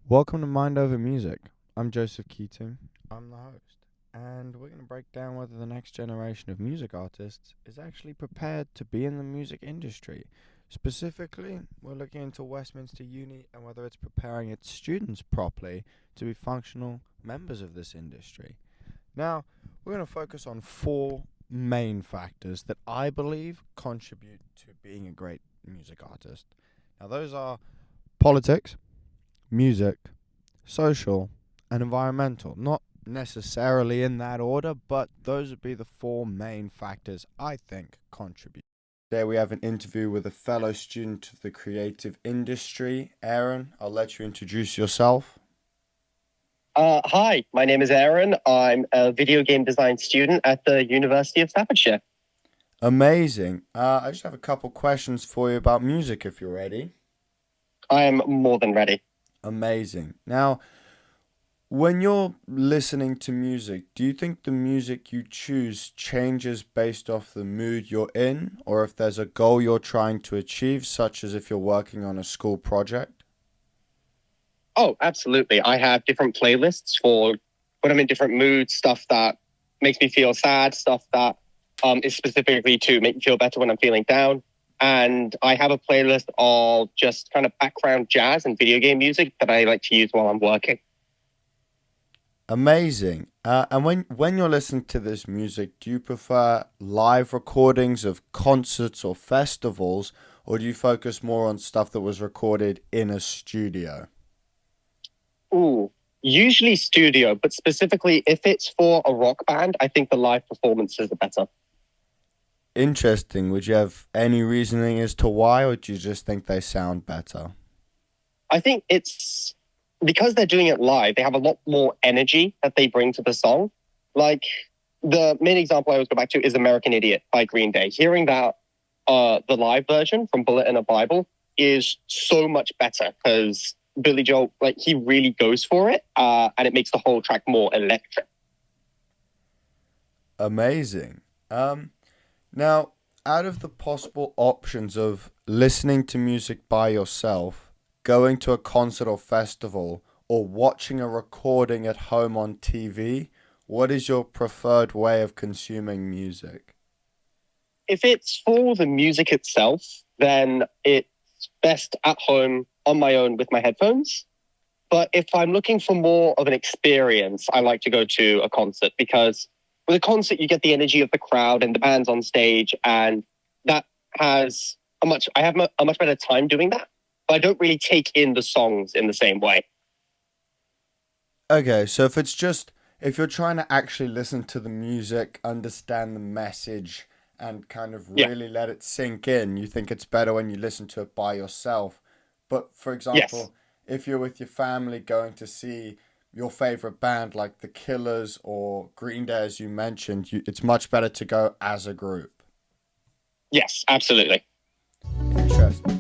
Welcome to Mind Over Music. I'm Joseph Keating. I'm the host. And we're going to break down whether the next generation of music artists is actually prepared to be in the music industry. Specifically, we're looking into Westminster Uni and whether it's preparing its students properly to be functional members of this industry. Now, we're going to focus on four main factors that I believe contribute to being a great music artist. Now, those are politics, music, social, and environmental. Not necessarily in that order, but those would be the four main factors I think contribute. Today we have an interview with a fellow student of the creative industry. Aaron, I'll let you introduce yourself. Hi, my name is Aaron. I'm a video game design student at the University of Staffordshire. Amazing. I just have a couple questions for you about music if you're ready. I am more than ready. Amazing. Now, when you're listening to music, do you think the music you choose changes based off the mood you're in, or if there's a goal you're trying to achieve, such as if you're working on a school project? Oh, absolutely. I have different playlists for when I'm in different moods, stuff that makes me feel sad, stuff that is specifically to make me feel better when I'm feeling down. And I have a playlist of just kind of background jazz and video game music that I like to use while I'm working. Amazing. And when you're listening to this music, do you prefer live recordings of concerts or festivals, or do you focus more on stuff that was recorded in a studio? Ooh, usually studio, but specifically if it's for a rock band, I think the live performances are better. Interesting. Would you have any reasoning as to why, or do you just think they sound better? I think it's because they're doing it live, they have a lot more energy that they bring to the song. Like the main example I always go back to is American Idiot by Green Day. Hearing that the live version from Bullet in a Bible is so much better because Billy Joel, like he really goes for it, and it makes the whole track more electric. Amazing. Now, out of the possible options of listening to music by yourself, going to a concert or festival, or watching a recording at home on TV, what is your preferred way of consuming music? If it's for the music itself, then it's best at home on my own with my headphones. But if I'm looking for more of an experience, I like to go to a concert because with a concert, you get the energy of the crowd and the bands on stage. And that has I have a much better time doing that. But I don't really take in the songs in the same way. Okay, so if you're trying to actually listen to the music, understand the message, and kind of Yeah. really let it sink in, you think it's better when you listen to it by yourself. But for Yes. example, if you're with your family going to see your favorite band like The Killers or Green Day, as you mentioned, it's much better to go as a group. Yes, absolutely. Interesting.